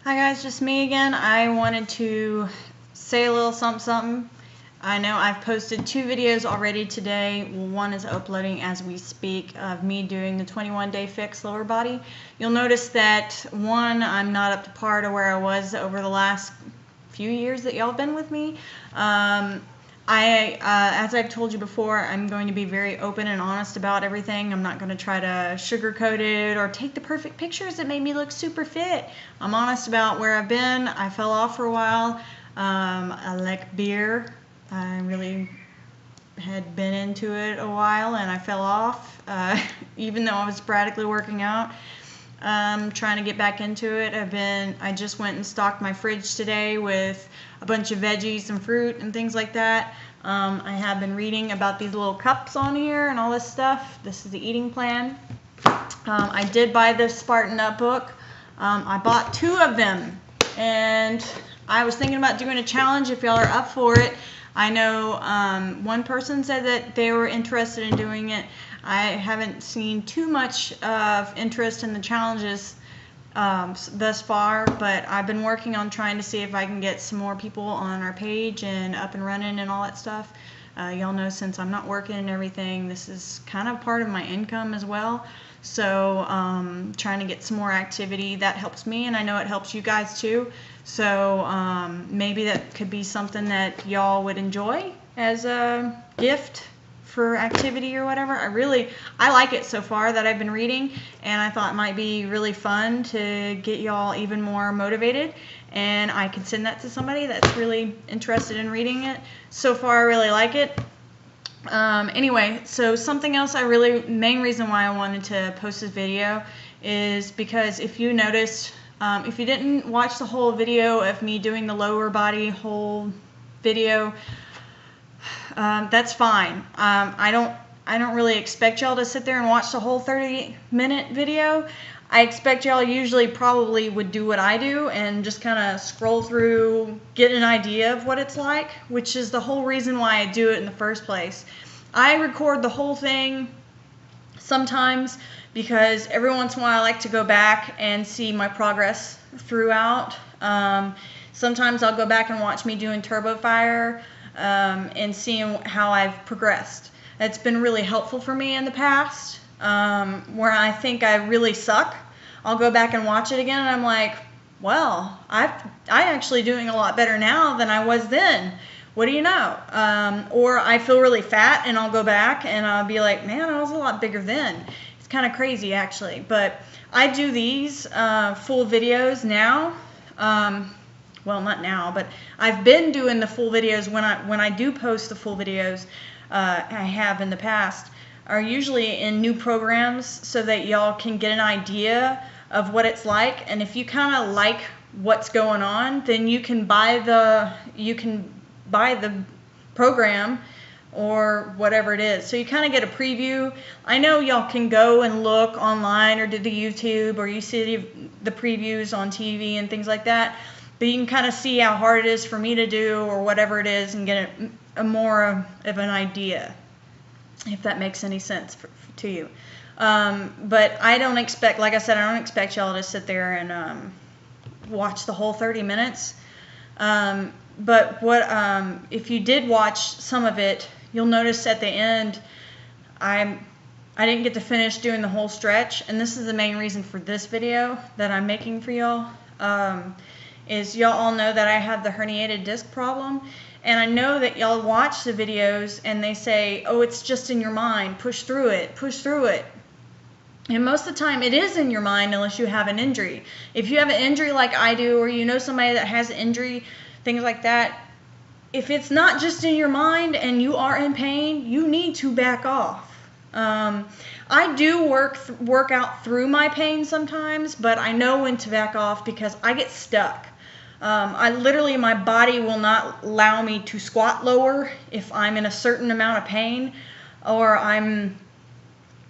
Hi guys, just me again. I wanted to say a little something. I know I've posted 2 videos already today. One is uploading as we speak of me doing the 21-day fix lower body. You'll notice that one, I'm not up to par to where I was over the last few years that y'all have been with me. As I've told you before, I'm going to be very open and honest about everything. I'm not going to try to sugarcoat it or take the perfect pictures that made me look super fit. I'm honest about where I've been. I fell off for a while. I like beer. I really had been into it a while and I fell off, even though I was sporadically working out. Trying to get back into it. I just went and stocked my fridge today with a bunch of veggies and fruit and things like that. I have been reading about these little cups on here and all this stuff. This is the eating plan. I did buy this Spartan Nut book. I bought 2 of them and I was thinking about doing a challenge if y'all are up for it. I know one person said that they were interested in doing it. I haven't seen too much of interest in the challenges thus far, but I've been working on trying to see if I can get some more people on our page and up and running and all that stuff. Y'all know since I'm not working and everything, this is kind of part of my income as well. So trying to get some more activity, that helps me and I know it helps you guys too. So maybe that could be something that y'all would enjoy as a gift for activity or whatever. I like it so far that I've been reading, and I thought it might be really fun to get y'all even more motivated, and I could send that to somebody that's really interested in reading it. So far I really like it. Anyway, so something else main reason why I wanted to post this video is because if you noticed, if you didn't watch the whole video of me doing the lower body whole video, that's fine. I don't really expect y'all to sit there and watch the whole 30-minute video. I expect y'all usually probably would do what I do and just kind of scroll through, get an idea of what it's like, which is the whole reason why I do it in the first place. I record the whole thing sometimes because every once in a while I like to go back and see my progress throughout. Sometimes I'll go back and watch me doing TurboFire and seeing how I've progressed. It's been really helpful for me in the past, where I think I really suck. I'll go back and watch it again and I'm like, well, I'm actually doing a lot better now than I was then. What do you know? Or I feel really fat and I'll go back and I'll be like, man, I was a lot bigger then. It's kind of crazy actually, but I do these full videos now. Well, not now, but I've been doing the full videos when I do post the full videos. I have in the past, are usually in new programs so that y'all can get an idea of what it's like. And if you kind of like what's going on, then you can buy the program or whatever it is. So you kind of get a preview. I know y'all can go and look online or do the YouTube, or you see the previews on TV and things like that. But you can kind of see how hard it is for me to do or whatever it is and get a more of an idea, if that makes any sense to you. But I don't expect, like I said, I don't expect y'all to sit there and watch the whole 30 minutes. But if you did watch some of it, you'll notice at the end I didn't get to finish doing the whole stretch, and this is the main reason for this video that I'm making for y'all. Is y'all all know that I have the herniated disc problem, and I know that y'all watch the videos and they say, oh, it's just in your mind, push through it, push through it. And most of the time it is in your mind unless you have an injury. If you have an injury like I do, or you know somebody that has an injury, things like that, if it's not just in your mind and you are in pain, you need to back off. I do work out through my pain sometimes, but I know when to back off because I get stuck. My body will not allow me to squat lower if I'm in a certain amount of pain, or I'm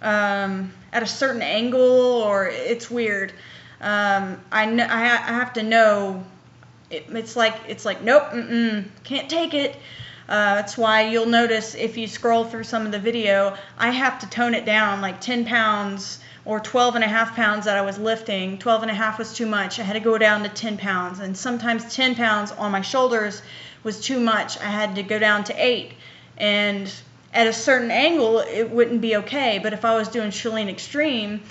at a certain angle, or it's weird. I have to know. It's like nope, can't take it. That's why you'll notice if you scroll through some of the video, I have to tone it down like 10 pounds or 12 and a half pounds that I was lifting. 12 and a half was too much. I had to go down to 10 pounds. And sometimes 10 pounds on my shoulders was too much. I had to go down to 8. And at a certain angle, it wouldn't be okay. But if I was doing Chalene Extreme,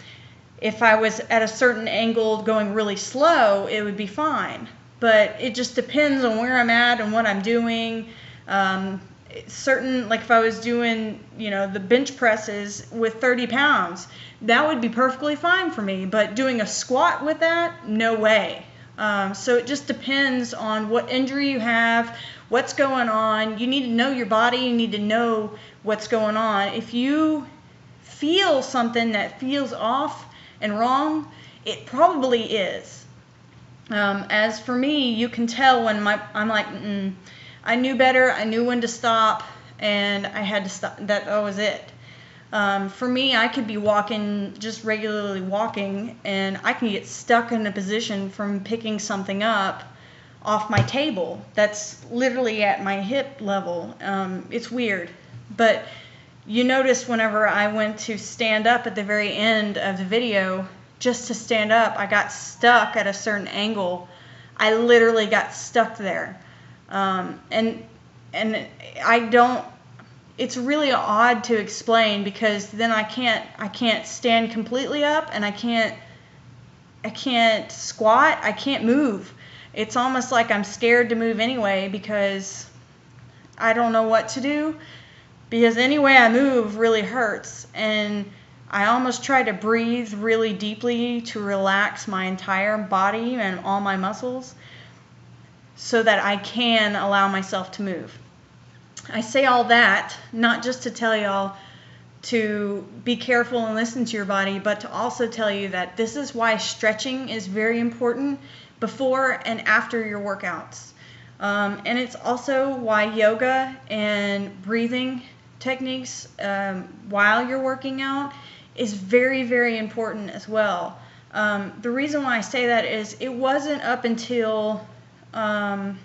if I was at a certain angle going really slow, it would be fine. But it just depends on where I'm at and what I'm doing. Like if I was doing, the bench presses with 30 pounds, that would be perfectly fine for me. But doing a squat with that, no way. So it just depends on what injury you have, what's going on. You need to know your body. You need to know what's going on. If you feel something that feels off and wrong, it probably is. As for me, you can tell when I'm like, I knew better, I knew when to stop, and I had to stop. That was it. For me, I could be walking, just regularly walking, and I can get stuck in a position from picking something up off my table that's literally at my hip level. It's weird. But you notice whenever I went to stand up at the very end of the video, just to stand up, I got stuck at a certain angle. I literally got stuck there. And I don't, it's really odd to explain, because then I can't stand completely up, and I can't squat, I can't move. It's almost like I'm scared to move anyway, because I don't know what to do, because any way I move really hurts. And I almost try to breathe really deeply to relax my entire body and all my muscles so that I can allow myself to move. I say all that not just to tell y'all to be careful and listen to your body, but to also tell you that this is why stretching is very important before and after your workouts. And it's also why yoga and breathing techniques while you're working out is very, very important as well. The reason why I say that is it wasn't up until, when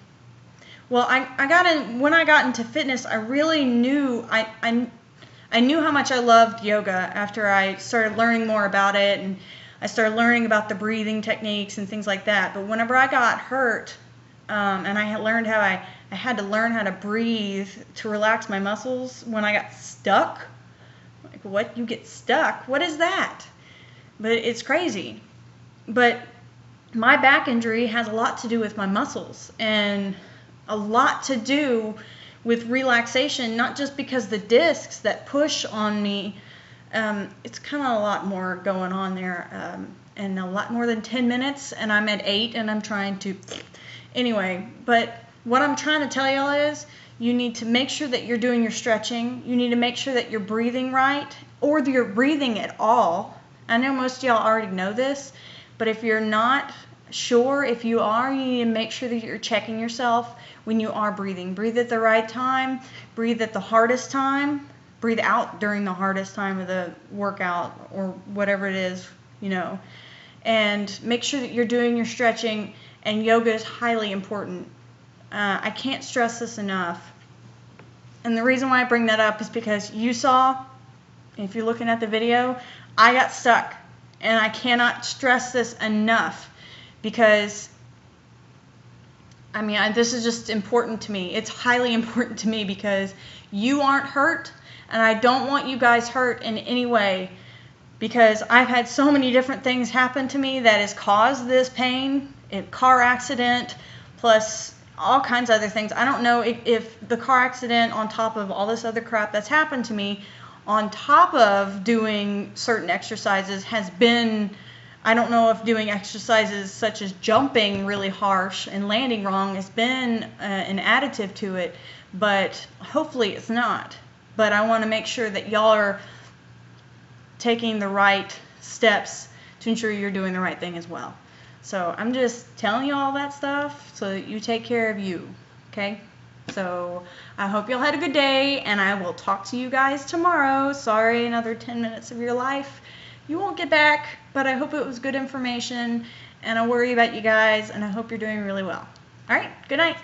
I got into fitness, I really knew, I knew how much I loved yoga after I started learning more about it, and I started learning about the breathing techniques and things like that. But whenever I got hurt, and I had to learn how to breathe to relax my muscles when I got stuck. Like, what? You get stuck? What is that? But it's crazy. But my back injury has a lot to do with my muscles, and a lot to do with relaxation, not just because the discs that push on me, it's kind of a lot more going on there, and a lot more than 10 minutes, and I'm at 8, and I'm trying to, anyway. But what I'm trying to tell y'all is, you need to make sure that you're doing your stretching. You need to make sure that you're breathing right, or that you're breathing at all. I know most of y'all already know this, but if you're not sure, if you are, you need to make sure that you're checking yourself when you are breathing. Breathe at the right time, breathe at the hardest time, breathe out during the hardest time of the workout or whatever it is, and make sure that you're doing your stretching, and yoga is highly important. I can't stress this enough. And the reason why I bring that up is because you saw, if you're looking at the video, I got stuck. And I cannot stress this enough, because, this is just important to me. It's highly important to me, because you aren't hurt, and I don't want you guys hurt in any way, because I've had so many different things happen to me that has caused this pain. A car accident, plus all kinds of other things. I don't know if the car accident, on top of all this other crap that's happened to me, on top of doing certain exercises, has been, I don't know if doing exercises such as jumping really harsh and landing wrong has been an additive to it, but hopefully it's not. But I want to make sure that y'all are taking the right steps to ensure you're doing the right thing as well. So I'm just telling you all that stuff so that you take care of you, okay? So I hope y'all had a good day, and I will talk to you guys tomorrow. Sorry, another 10 minutes of your life you won't get back, but I hope it was good information, and I worry about you guys, and I hope you're doing really well. All right, good night.